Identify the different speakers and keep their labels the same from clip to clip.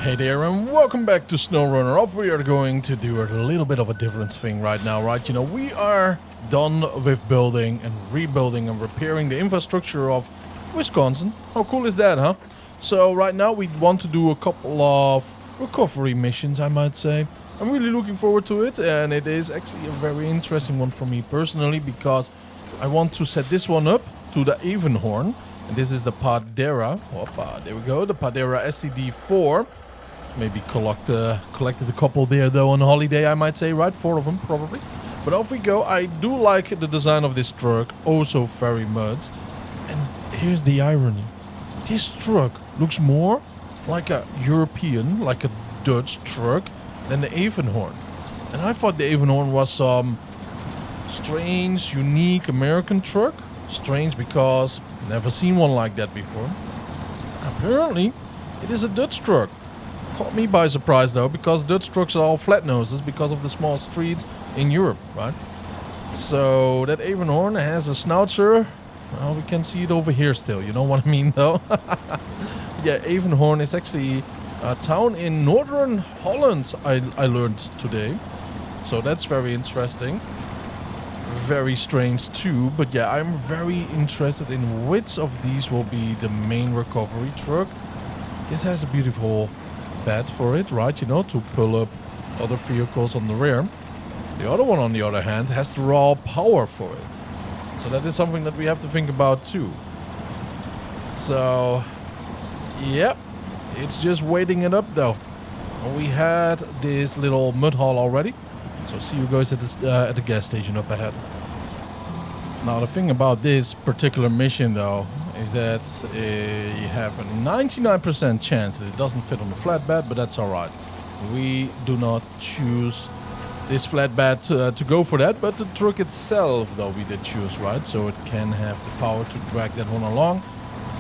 Speaker 1: Hey there and welcome back to SnowRunner. Off we are going to do a little bit of a different thing right now, right? You know, we are done with building and rebuilding and repairing the infrastructure of Wisconsin. How cool is that, huh? So right now we want to do a couple of recovery missions, I might say. I'm really looking forward to it, and it is actually a very interesting one for me personally because I want to set this one up to the Aven horn. And this is the Padera. Hoppa, there we go, the Padera STD-4. Maybe collected a couple there though on holiday, I might say, right? 4 of them probably. But off we go. I do like the design of this truck oh so very much. And here's the irony. This truck looks more like a European, like a Dutch truck than the Aven horn. And I thought the Aven horn was some strange, unique American truck. Strange because never seen one like that before. Apparently, it is a Dutch truck. Caught me by surprise though, because Dutch trucks are all flat noses because of the small streets in Europe, right? So that Aven horn has a schnauzer. Well, we can see it over here still, you know what I mean though? Yeah, Aven horn is actually a town in northern Holland, I learned today. So that's very interesting. Very strange too, but yeah, I'm very interested in which of these will be the main recovery truck. This has a beautiful bed for it, right, you know, to pull up other vehicles on the rear. The other one, on the other hand, has the raw power for it. So that is something that we have to think about too. So, yep, it's just waiting it up though. We had this little mud hall already. So see you guys at the gas station up ahead. Now the thing about this particular mission though is that you have a 99% chance that it doesn't fit on the flatbed, but that's alright. We do not choose this flatbed to go for that, but the truck itself though we did choose, right? So it can have the power to drag that one along.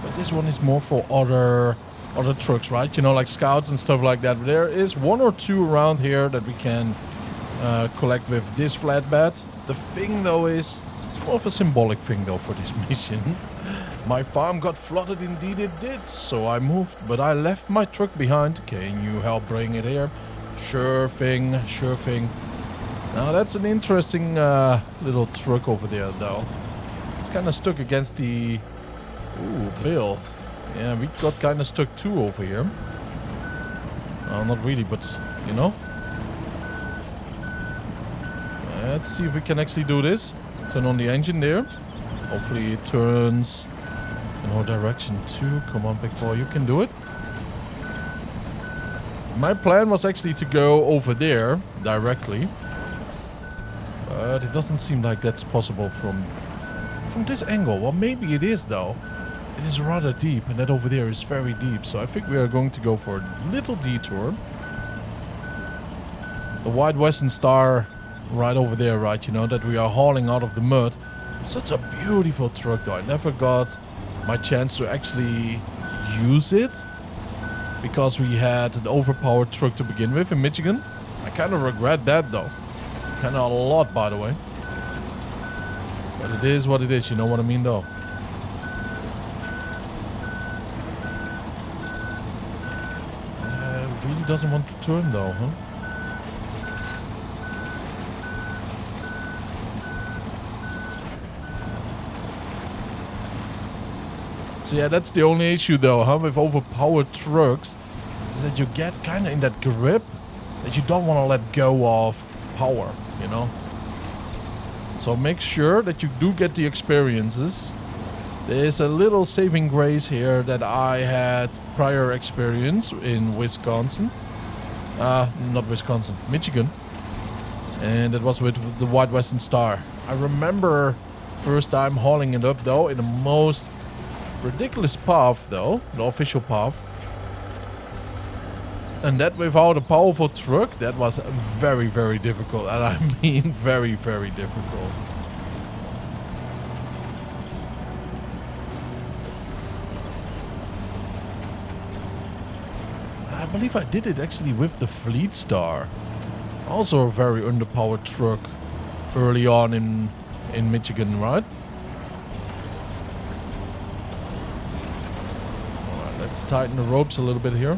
Speaker 1: But this one is more for other trucks, right? You know, like scouts and stuff like that. There is 1 or 2 around here that we can collect with this flatbed. The thing though is, it's more of a symbolic thing though for this mission. My farm got flooded, indeed it did, so I moved, but I left my truck behind. Can you help bring it here? Sure thing, sure thing. Now that's an interesting little truck over there though. It's kind of stuck against the bill. Yeah, we got kind of stuck too over here. Well, not really, but you know. Let's see if we can actually do this. Turn on the engine there. Hopefully it turns in our direction too. Come on, big boy, you can do it. My plan was actually to go over there directly. But it doesn't seem like that's possible from this angle. Well, maybe it is though. It is rather deep, and that over there is very deep. So I think we are going to go for a little detour. The White Western Star right over there, right, you know, that we are hauling out of the mud. Such a beautiful truck though. I never got my chance to actually use it because we had an overpowered truck to begin with in Michigan. I kind of regret that though. Kind of a lot, by the way. But it is what it is, you know what I mean though. Really doesn't want to turn though, huh? So yeah, that's the only issue though, huh, with overpowered trucks, is that you get kind of in that grip that you don't want to let go of power, you know. So make sure that you do get the experiences. There's a little saving grace here that I had prior experience in Wisconsin. Not Wisconsin, Michigan. And it was with the White Western Star. I remember first time hauling it up though in the most ridiculous path though, the official path. And that without a powerful truck, that was very, very difficult. And I mean very, very difficult. I believe I did it actually with the Fleet Star. Also a very underpowered truck early on in Michigan, right? Let's tighten the ropes a little bit here.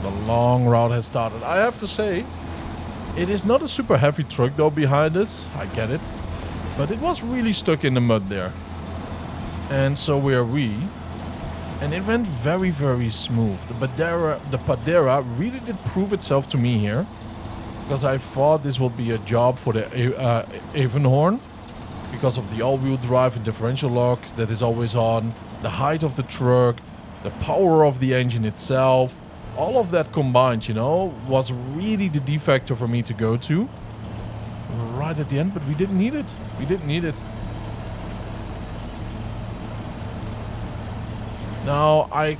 Speaker 1: The long route has started. I have to say, it is not a super heavy truck though behind us. I get it. But it was really stuck in the mud there. And so were we. And it went very, very smooth. The Padera really did prove itself to me here. Because I thought this would be a job for the Aven horn. Because of the all-wheel drive and differential lock that is always on. The height of the truck. The power of the engine itself. All of that combined, you know, was really the de facto for me to go to. Right at the end, but we didn't need it. We didn't need it. Now, I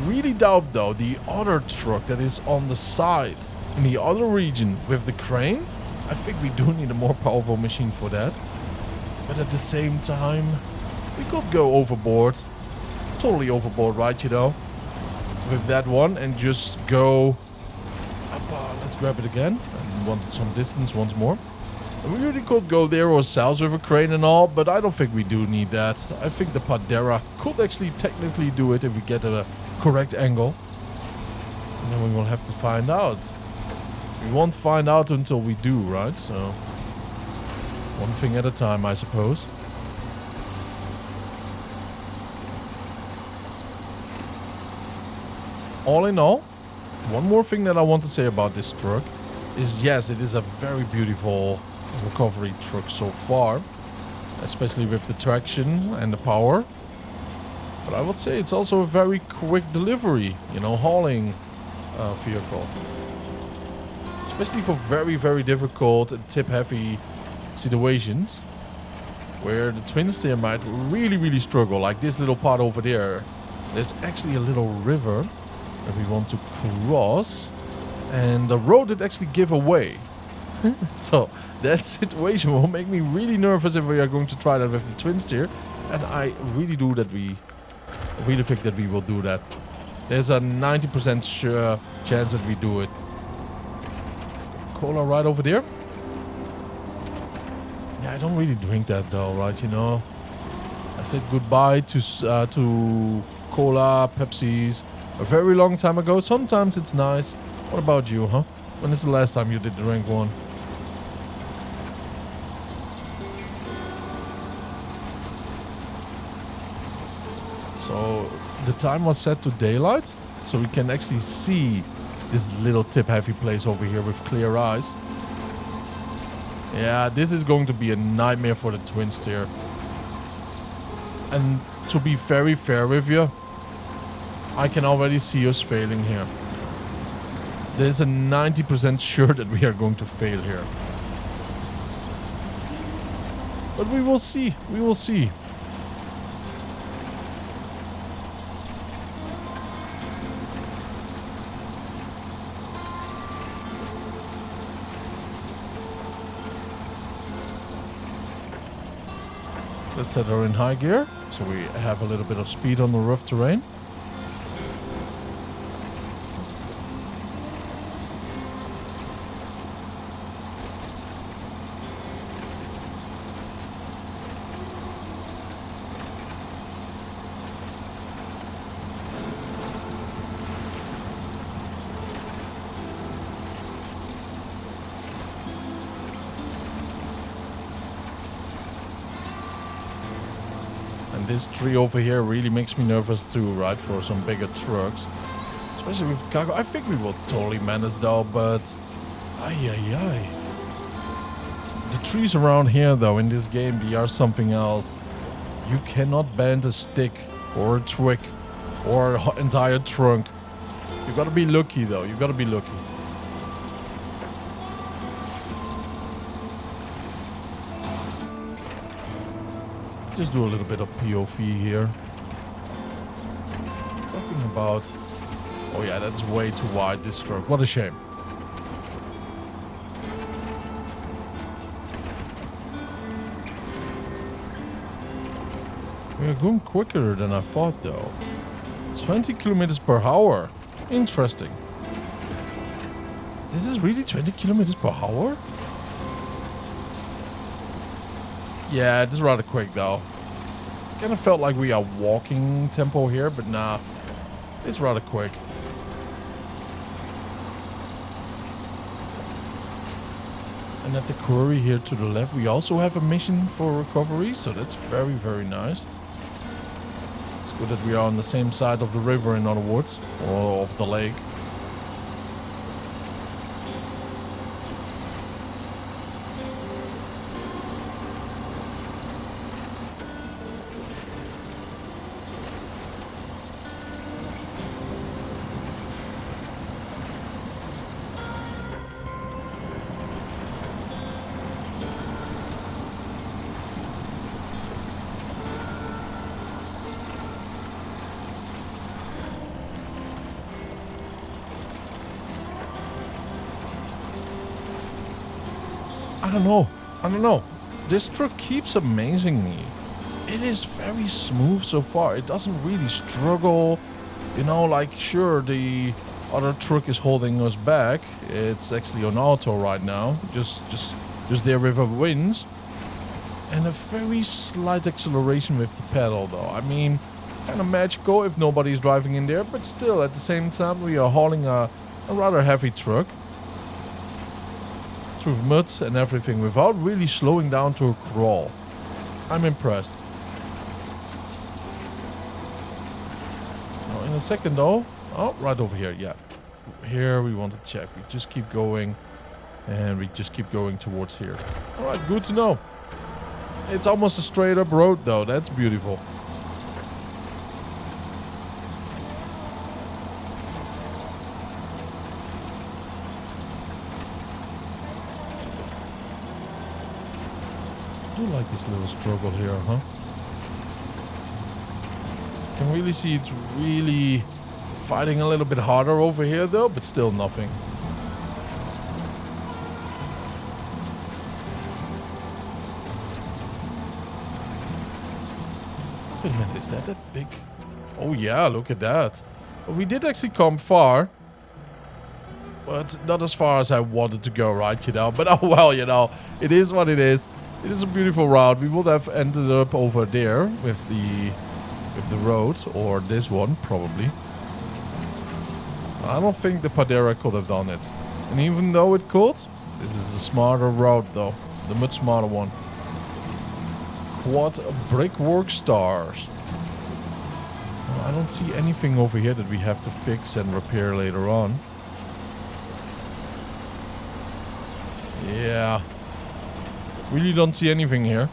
Speaker 1: really doubt, though, the other truck that is on the side in the other region with the crane. I think we do need a more powerful machine for that. But at the same time, we could go overboard. Totally overboard, right, you know? With that one and just go up. Let's grab it again. And wanted some distance once more. And we really could go there ourselves with a crane and all, but I don't think we do need that. I think the Padera could actually technically do it if we get a correct angle. And then we will have to find out. We won't find out until we do, right? So one thing at a time, I suppose. All in all, one more thing that I want to say about this truck is, yes, it is a very beautiful recovery truck so far, especially with the traction and the power. But I would say it's also a very quick delivery, you know, hauling vehicle. Especially for very, very difficult and tip-heavy situations where the twin steer might really, really struggle. Like this little part over there. There's actually a little river that we want to cross, and the road did actually give away. So that situation will make me really nervous if we are going to try that with the twin steer, and I really think that we will do that. There's a 90% sure chance that we do it. Cola right over there. Yeah, I don't really drink that though, right? You know, I said goodbye to cola, Pepsis a very long time ago. Sometimes it's nice. What about you, huh? When is the last time you did drink one? So the time was set to daylight, so we can actually see this little tip-heavy place over here with clear eyes. Yeah, this is going to be a nightmare for the twin steer. And to be very fair with you, I can already see us failing here. There's a 90% sure that we are going to fail here. But we will see. We will see. Let's set her in high gear, so we have a little bit of speed on the rough terrain. This tree over here really makes me nervous too, right? For some bigger trucks. Especially with cargo. I think we will totally manage though, but... Ay. The trees around here though, in this game, they are something else. You cannot bend a stick or a twig or an entire trunk. You gotta be lucky though, you gotta be lucky. Just do a little bit of POV here. Talking about... Oh yeah, that's way too wide, this truck. What a shame. We are going quicker than I thought though. 20 kilometers per hour. Interesting. This is really 20 kilometers per hour? Yeah, it is rather quick though. Kind of felt like we are walking tempo here, but nah, it's rather quick. And at the quarry here to the left, we also have a mission for recovery. So that's very, very nice. It's good that we are on the same side of the river, in other words, or of the lake. I don't know. This truck keeps amazing me. It is very smooth so far. It doesn't really struggle. You know, like, sure, the other truck is holding us back. It's actually on auto right now. Just there with the winds. And a very slight acceleration with the pedal, though. I mean, kind of magical if nobody's driving in there. But still, at the same time, we are hauling a rather heavy truck. Through mud and everything without really slowing down to a crawl. I'm impressed. Now in a second though. Oh, right over here, yeah. Here we want to check. We just keep going. And we just keep going towards here. Alright, good to know. It's almost a straight up road though. That's beautiful. I do like this little struggle here, huh? Can really see it's really fighting a little bit harder over here though, but still nothing. Wait a minute, is that big? Oh yeah, look at that. Well, we did actually come far. But not as far as I wanted to go, right, you know? But oh well, you know, it is what it is. It is a beautiful route. We would have ended up over there with the road, or this one probably. I don't think the Padera could have done it. And even though it could, this is a smarter route though, the much smarter one. Quad brickwork stars. Well, I don't see anything over here that we have to fix and repair later on. Yeah. Really don't see anything here.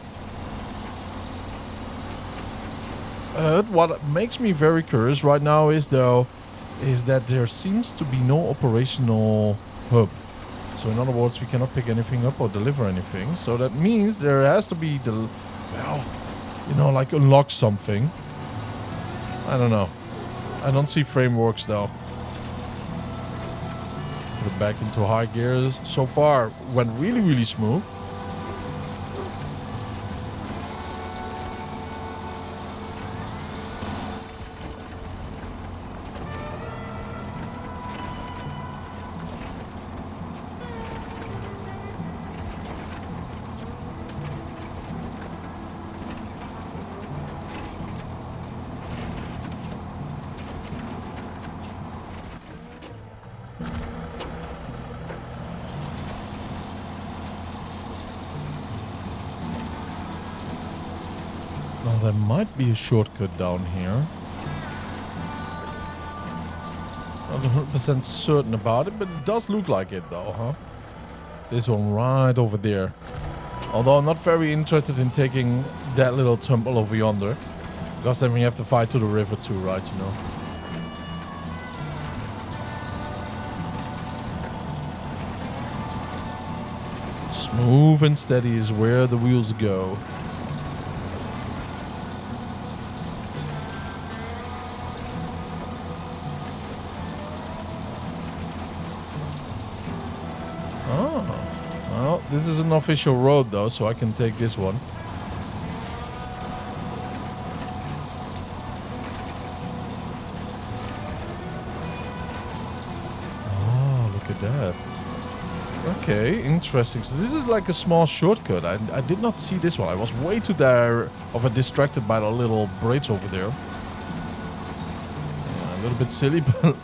Speaker 1: What makes me very curious right now is that there seems to be no operational hub. So in other words, we cannot pick anything up or deliver anything. So that means there has to be well, you know, like unlock something. I don't know. I don't see frameworks though. Put it back into high gears. So far went really, really smooth. Now there might be a shortcut down here. Not 100% certain about it, but it does look like it though, huh? This one right over there. Although I'm not very interested in taking that little tumble over yonder. Because then we have to fight to the river too, right, you know? Smooth and steady is where the wheels go. This is an official road though, so I can take this one. Oh, look at that. Okay, interesting. So this is like a small shortcut. I did not see this one. I was way too distracted by the little bridge over there. Yeah, a little bit silly, but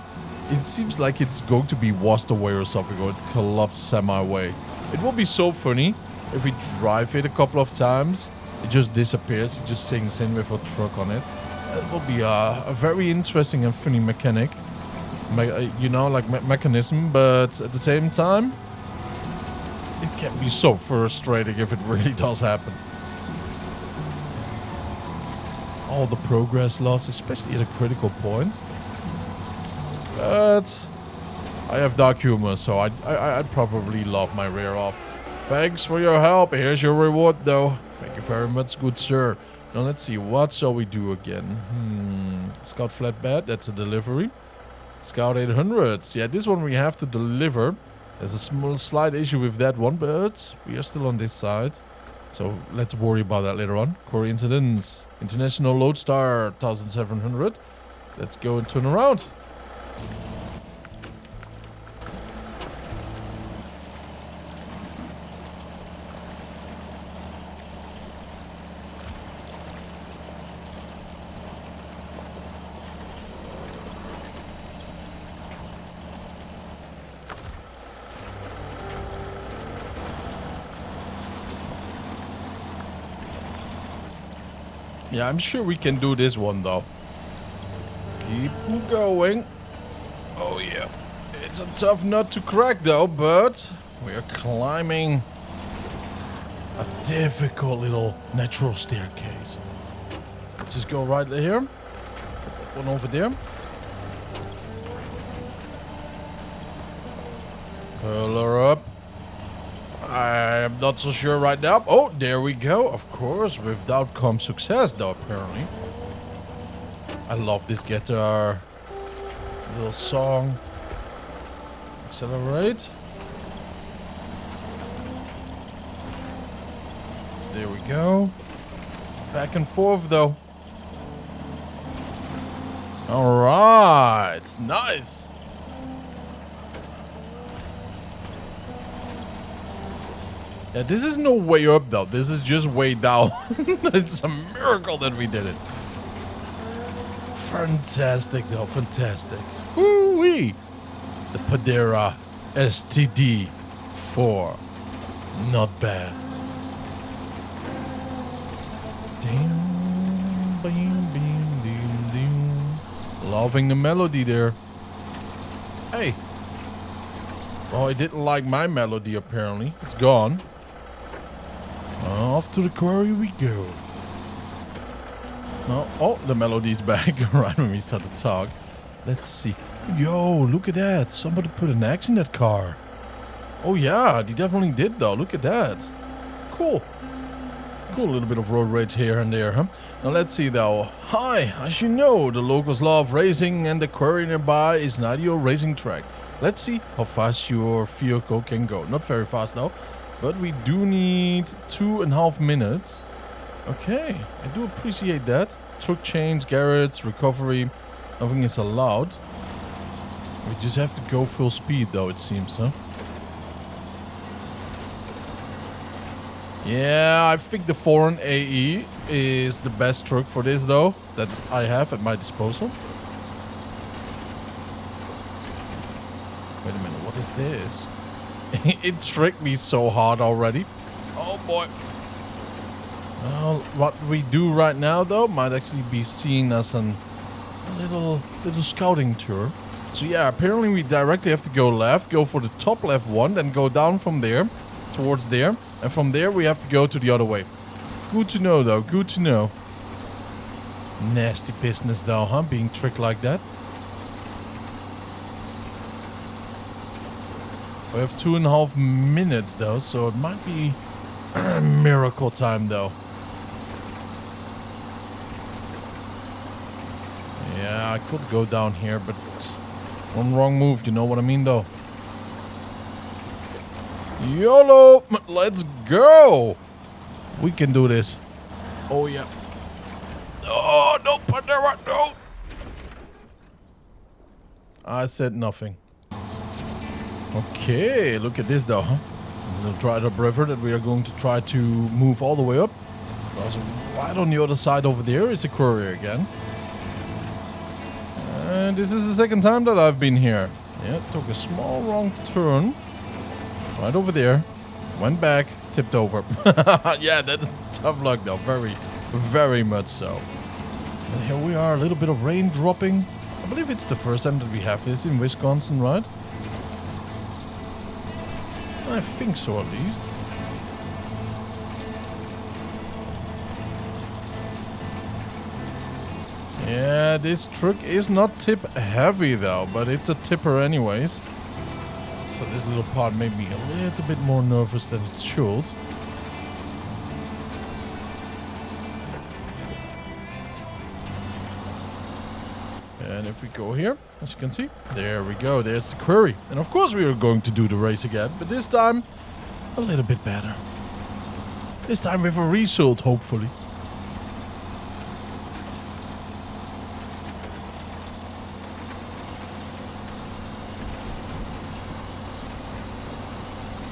Speaker 1: it seems like it's going to be washed away or something, or it collapsed semi-way. It will be so funny if we drive it a couple of times. It just disappears. It just sinks in with a truck on it. It will be a very interesting and funny mechanic. You know, like mechanism. But at the same time, it can be so frustrating if it really does happen. All the progress lost, especially at a critical point. But I have dark humor, so I'd probably love my rear off. Thanks for your help. Here's your reward, though. Thank you very much, good sir. Now let's see, what shall we do again? Scout flatbed, that's a delivery. Scout 800s. Yeah, this one we have to deliver. There's a slight issue with that one, but we are still on this side. So let's worry about that later on. Quarry incidents. International Lodestar 1700. Let's go and turn around. Yeah, I'm sure we can do this one, though. Keep going. Oh, yeah. It's a tough nut to crack, though, but we are climbing a difficult little natural staircase. Let's just go right here. One over there. Pull her up. I am not so sure right now. Oh, there we go. Of course, without comes success, though, apparently. I love this guitar. Little song. Accelerate. There we go. Back and forth, though. All right. Nice. Yeah, this is no way up, though. This is just way down. It's a miracle that we did it. Fantastic, though. Fantastic. Woo-wee. The Padera STD-4. Not bad. Loving the melody there. Hey. Oh, I didn't like my melody, apparently. It's gone. Off to the quarry we go. Oh, the melody's back right when we start to talk. Let's see. Yo, look at that. Somebody put an axe in that car. Oh, yeah, they definitely did, though. Look at that. Cool. Cool little bit of road rage here and there, huh? Now, let's see, though. Hi, as you know, the locals love racing, and the quarry nearby is an ideal racing track. Let's see how fast your vehicle can go. Not very fast, though. But we do need 2.5 minutes. Okay, I do appreciate that. Truck change, garage, recovery. Nothing is allowed. We just have to go full speed, though, it seems, huh? Yeah, I think the foreign AE is the best truck for this, though, that I have at my disposal. Wait a minute, what is this? It tricked me so hard already. Oh boy. Well, what we do right now, though, might actually be seen as a little scouting tour. So yeah, apparently we directly have to go left, go for the top left one, then go down from there towards there, and from there we have to go to the other way. Good to know, though. Good to know. Nasty business, though, huh? Being tricked like that. We have 2.5 minutes, though, so it might be miracle time, though. Yeah, I could go down here, but one wrong move, you know what I mean, though. YOLO! Let's go! We can do this. Oh, yeah. Oh, no, Padera, no! I said nothing. Okay, look at this, though, huh? A little dried up river that we are going to try to move all the way up. Also, right on the other side over there is a quarry again. And this is the second time that I've been here. Yeah, took a small wrong turn. Right over there. Went back, tipped over. Yeah, that's tough luck though. Very, very much so. And here we are, a little bit of rain dropping. I believe it's the first time that we have this in Wisconsin, right? I think so, at least. Yeah, this truck is not tip heavy though, but it's a tipper anyways. So this little part made me a little bit more nervous than it should. And if we go here, as you can see, there we go, there's the Quarry. And of course we are going to do the race again, but this time a little bit better. This time with a result, hopefully.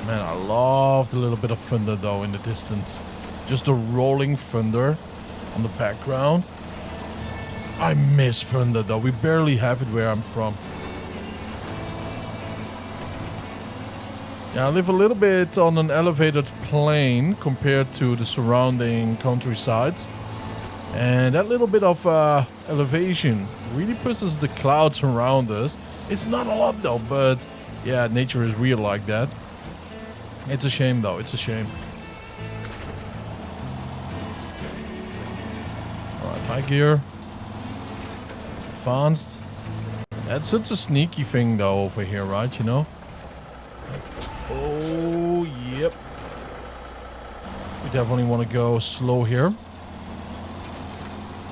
Speaker 1: Man, I love the little bit of thunder though in the distance. Just a rolling thunder on the background. I miss thunder though. We barely have it where I'm from. Yeah, I live a little bit on an elevated plain compared to the surrounding countrysides. And that little bit of elevation really pushes the clouds around us. It's not a lot though, but yeah, nature is weird like that. It's a shame though, it's a shame. Alright, high gear. Advanced. That's such a sneaky thing though over here, right, you know? Oh, yep. We definitely want to go slow here.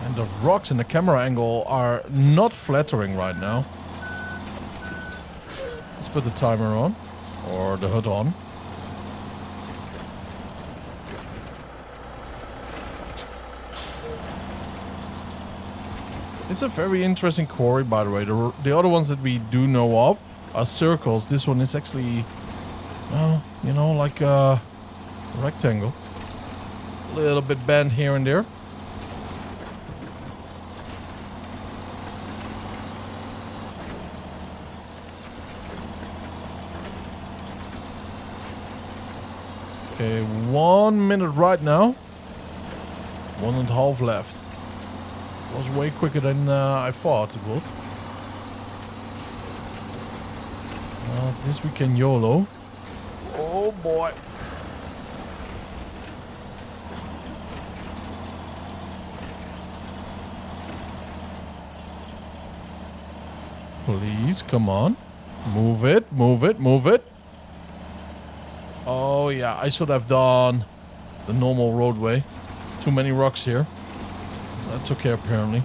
Speaker 1: And the rocks and the camera angle are not flattering right now. Let's put the timer on. Or the HUD on. It's a very interesting quarry, by the way. The other ones that we do know of are circles. This one is actually, well, you know, like a rectangle. A little bit bent here and there. Okay, 1 minute right now. 1.5 left. Was way quicker than I thought it would. Well, this we can YOLO. Oh boy. Please, come on. Move it, move it, move it. Oh yeah, I should have done the normal roadway. Too many rocks here. That's okay, apparently.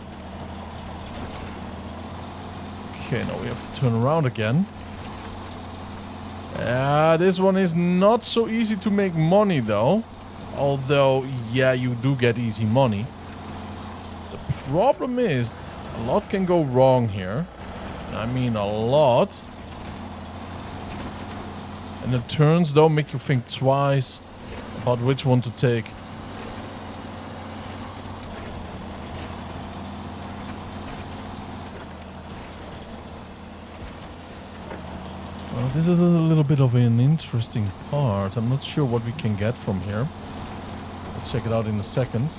Speaker 1: Okay, now we have to turn around again. This one is not so easy to make money, though. Although, yeah, you do get easy money. The problem is, a lot can go wrong here. I mean, a lot. And the turns, though, make you think twice about which one to take. This is a little bit of an interesting part. I'm not sure what we can get from here. Let's check it out in a second.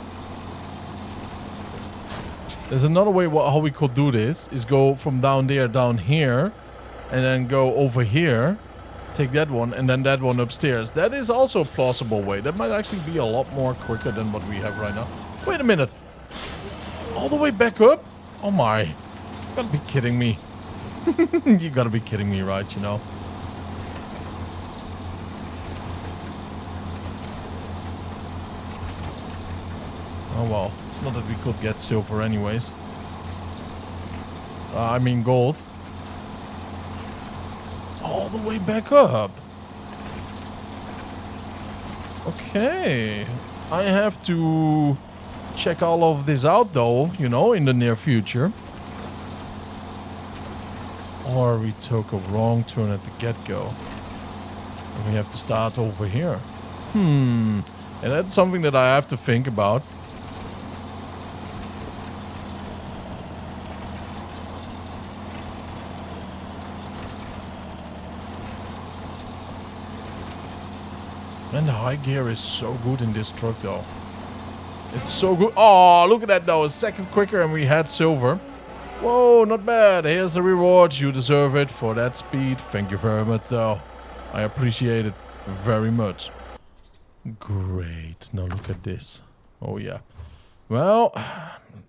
Speaker 1: There's another way how we could do this. Is go from down there, down here. And then go over here. Take that one and then that one upstairs. That is also a plausible way. That might actually be a lot more quicker than what we have right now. Wait a minute. All the way back up? Oh my. You gotta be kidding me. You gotta be kidding me, right? You know. Oh well, it's not that we could get silver anyways. I mean gold. All the way back up. Okay. I have to check all of this out though, you know, in the near future. Or we took a wrong turn at the get-go. And we have to start over here. And that's something that I have to think about. Man, the high gear is so good in this truck, though. It's so good. Oh, look at that, though. A second quicker and we had silver. Whoa, not bad. Here's the reward. You deserve it for that speed. Thank you very much, though. I appreciate it very much. Great. Now look at this. Oh, yeah. Well,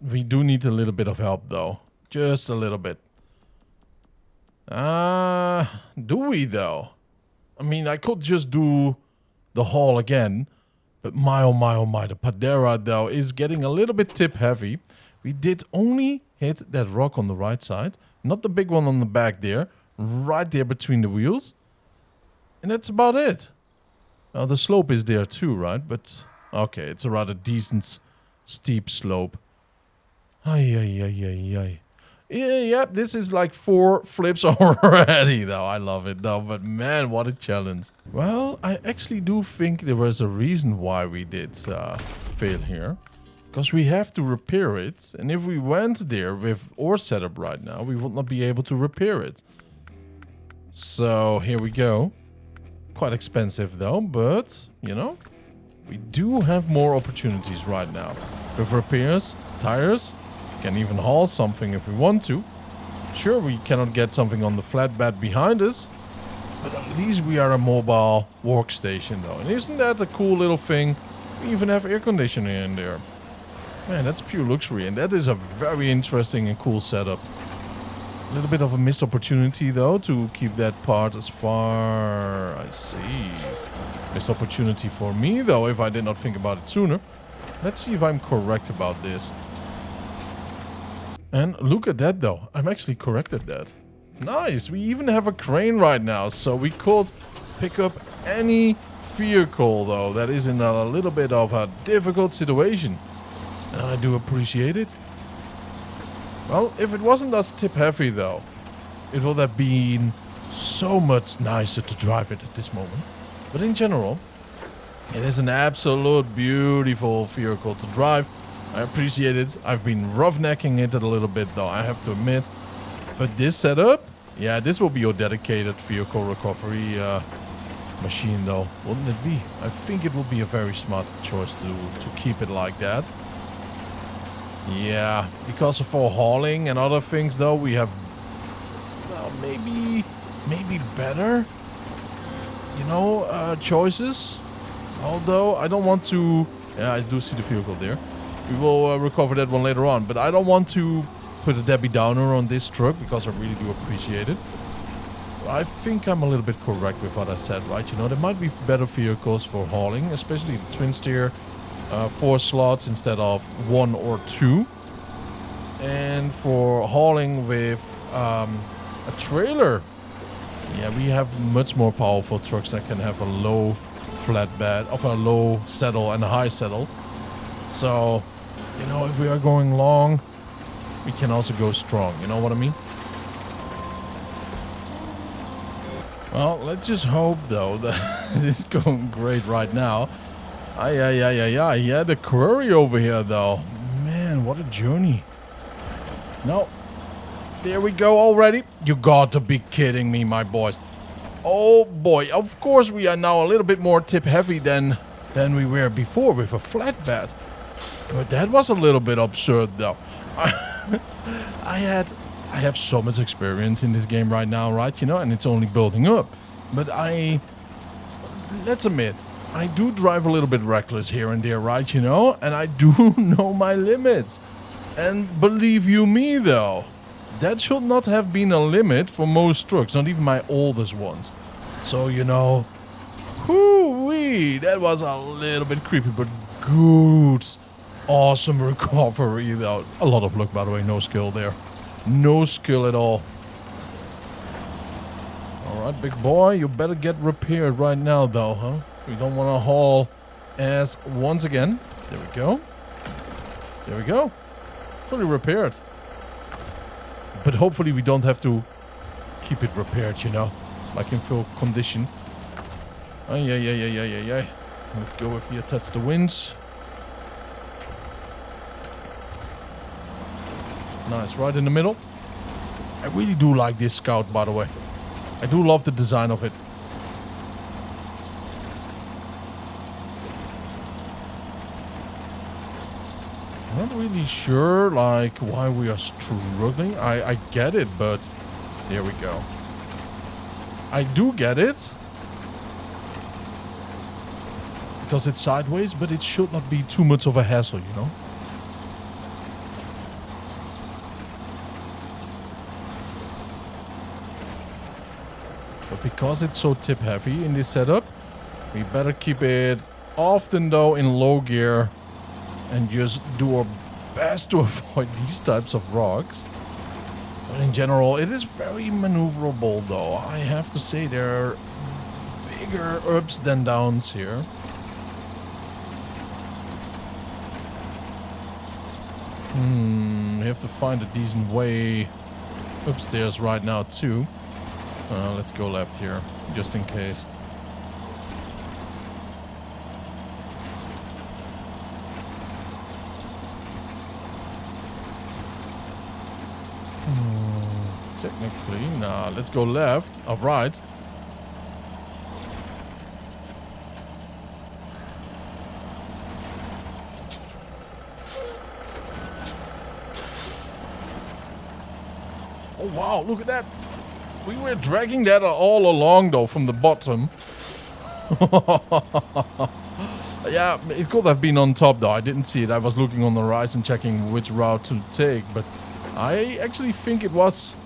Speaker 1: we do need a little bit of help, though. Just a little bit. Do we, though? I mean, I could just do the haul again. But my, oh my, oh my. The Padera, though, is getting a little bit tip heavy. We did only hit that rock on the right side. Not the big one on the back there. Right there between the wheels. And that's about it. Now, the slope is there too, right? But, okay, it's a rather decent, steep slope. Ay, ay, ay, ay, ay. Yeah, this is like 4 flips already, though. I love it, though. But, man, what a challenge. Well, I actually do think there was a reason why we did fail here. Because we have to repair it. And if we went there with our setup right now, we would not be able to repair it. So, here we go. Quite expensive though, but, you know, we do have more opportunities right now. With repairs, tires, can even haul something if we want to. Sure, we cannot get something on the flatbed behind us, but at least we are a mobile workstation though. And isn't that a cool little thing? We even have air conditioning in there. Man, that's pure luxury, and that is a very interesting and cool setup. A little bit of a missed opportunity, though, to keep that part as far... I see. Missed opportunity for me, though, if I did not think about it sooner. Let's see if I'm correct about this. And look at that, though. I'm actually correct at that. Nice. We even have a crane right now, so we could pick up any vehicle, though, that is in a little bit of a difficult situation. And I do appreciate it. Well, if it wasn't as tip heavy though, it would have been so much nicer to drive it at this moment. But in general, it is an absolute beautiful vehicle to drive. I appreciate it. I've been roughnecking it a little bit though, I have to admit. But this setup, yeah, this will be your dedicated vehicle recovery machine though, wouldn't it be? I think it will be a very smart choice to keep it like that. Yeah, because of our hauling and other things though, we have, well, maybe better, you know, choices. Although I don't want to, yeah, I do see the vehicle there. We will recover that one later on, but I don't want to put a Debbie Downer on this truck because I really do appreciate it. I think I'm a little bit correct with what I said, right? You know, there might be better vehicles for hauling, especially the twin steer. 4 slots instead of 1 or 2. And for hauling with a trailer, yeah, we have much more powerful trucks that can have a low flatbed, of a low saddle and a high saddle. So, you know, if we are going long, we can also go strong. You know what I mean? Well, let's just hope though that it's going great right now. Yeah, the Quarry over here, though. Man, what a journey. No. There we go already. You got to be kidding me, my boys. Oh, boy. Of course, we are now a little bit more tip-heavy than we were before with a flatbed. But that was a little bit absurd, though. I have so much experience in this game right now, right? You know, and it's only building up. But let's admit, I do drive a little bit reckless here and there, right, you know? And I do know my limits. And believe you me, though, that should not have been a limit for most trucks, not even my oldest ones. So, you know, whoo-wee, that was a little bit creepy, but good. Awesome recovery, though. A lot of luck, by the way, no skill there. No skill at all. Alright, big boy, you better get repaired right now, though, huh? We don't want to haul ass once again. There we go. There we go. Fully repaired. But hopefully we don't have to keep it repaired, you know. Like in full condition. Oh, yeah. Let's go with the attach the winch. Nice, right in the middle. I really do like this Scout, by the way. I do love the design of it. really sure, like, why we are struggling. I get it, but there we go. I do get it. Because it's sideways, but it should not be too much of a hassle, you know? But because it's so tip heavy in this setup, we better keep it often though in low gear and just do our best to avoid these types of rocks. But in general, it is very maneuverable though. I have to say there are bigger ups than downs here. We have to find a decent way upstairs right now too. Let's go left here, just in case. Technically, nah, let's go left. All right. Oh, wow, look at that. We were dragging that all along, though, from the bottom. Yeah, it could have been on top, though. I didn't see it. I was looking on the right and checking which route to take. But I actually think it was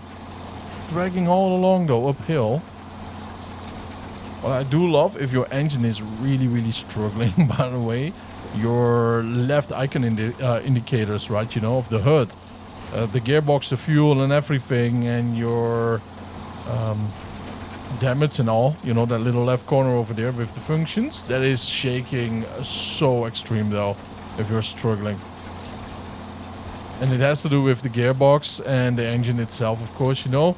Speaker 1: dragging all along, though, uphill. What I do love, if your engine is really, really struggling, by the way, your left icon indicators, right, you know, of the hood. The gearbox, the fuel and everything, and your damage and all, you know, that little left corner over there with the functions, that is shaking so extreme though, if you're struggling. And it has to do with the gearbox and the engine itself, of course, you know.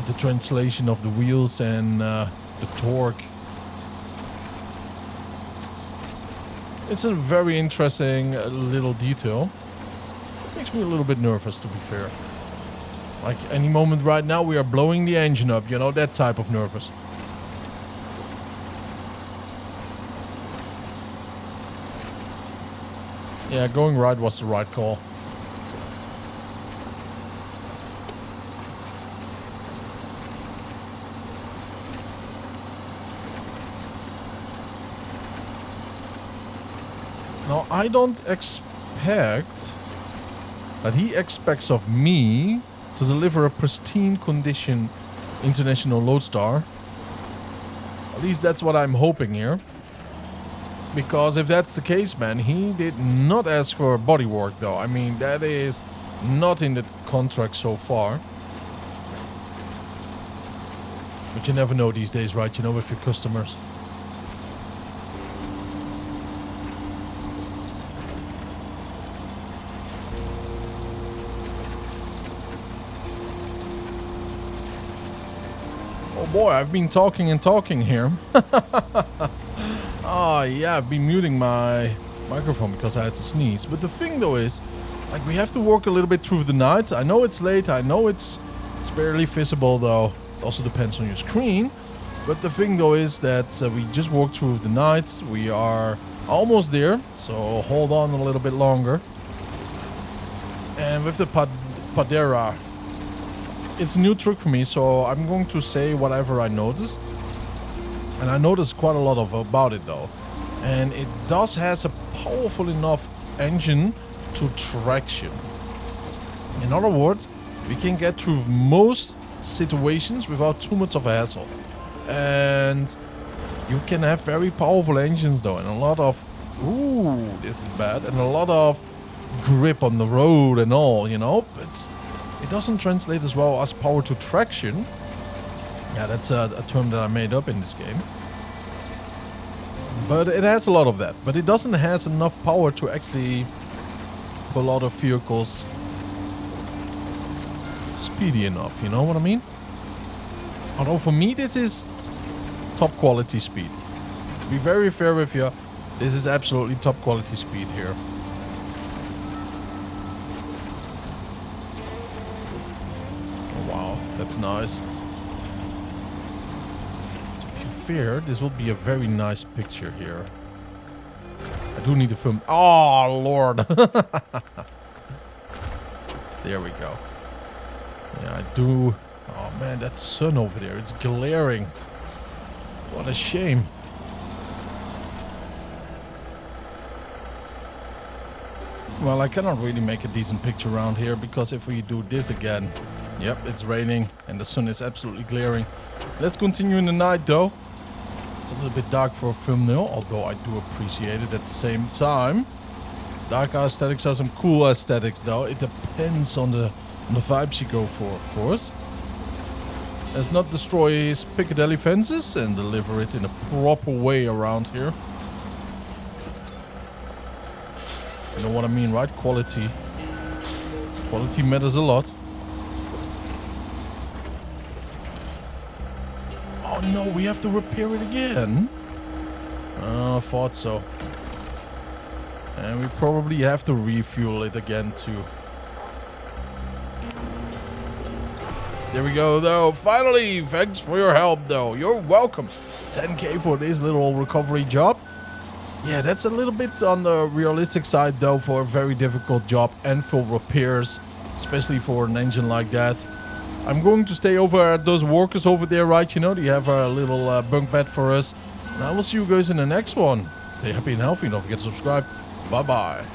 Speaker 1: The translation of the wheels and the torque. It's a very interesting little detail. Makes me a little bit nervous, to be fair. Like any moment right now we are blowing the engine up, you know, that type of nervous. Yeah, going right was the right call. Now I don't expect that he expects of me to deliver a pristine condition international Lodestar. At least that's what I'm hoping here. Because if that's the case, man, he did not ask for bodywork though. I mean, that is not in the contract so far. But you never know these days, right? You know, with your customers. Boy, I've been talking and talking here. Oh yeah, I've been muting my microphone because I had to sneeze. But the thing though is, like, we have to work a little bit through the night. I know it's late, I know it's barely visible though. It also depends on your screen. But the thing though is that we just walked through the night. We are almost there, so hold on a little bit longer. And with the Padera, it's a new trick for me, so I'm going to say whatever I notice. And I noticed quite a lot about it though. And it does has a powerful enough engine to traction. In other words, we can get through most situations without too much of a hassle. And you can have very powerful engines though, and a lot of, ooh, this is bad, and a lot of grip on the road and all, you know, but it doesn't translate as well as power to traction. Yeah, that's a term that I made up in this game. But it has a lot of that. But it doesn't have enough power to actually pull out of vehicles speedy enough, you know what I mean? Although for me this is top quality speed. To be very fair with you, this is absolutely top quality speed here. That's nice. To be fair, this will be a very nice picture here. do need to film. Oh, Lord. There we go. Yeah, I do. Oh, man, that sun over there. It's glaring. What a shame. Well, I cannot really make a decent picture around here because if we do this again... Yep, it's raining and the sun is absolutely glaring. Let's continue in the night, though. It's a little bit dark for a thumbnail, although I do appreciate it at the same time. Dark aesthetics are some cool aesthetics, though. It depends on the vibes you go for, of course. Let's not destroy his Piccadilly fences and deliver it in a proper way around here. You know what I mean, right? Quality. Quality matters a lot. Oh no, we have to repair it again. I thought so. And we probably have to refuel it again too. There we go though. Finally, thanks for your help though. You're welcome. 10k for this little recovery job. Yeah, that's a little bit on the realistic side though for a very difficult job and full repairs, especially for an engine like that. I'm going to stay over at those workers over there, right? You know, they have a little bunk bed for us. And I will see you guys in the next one. Stay happy and healthy. Don't forget to subscribe. Bye-bye.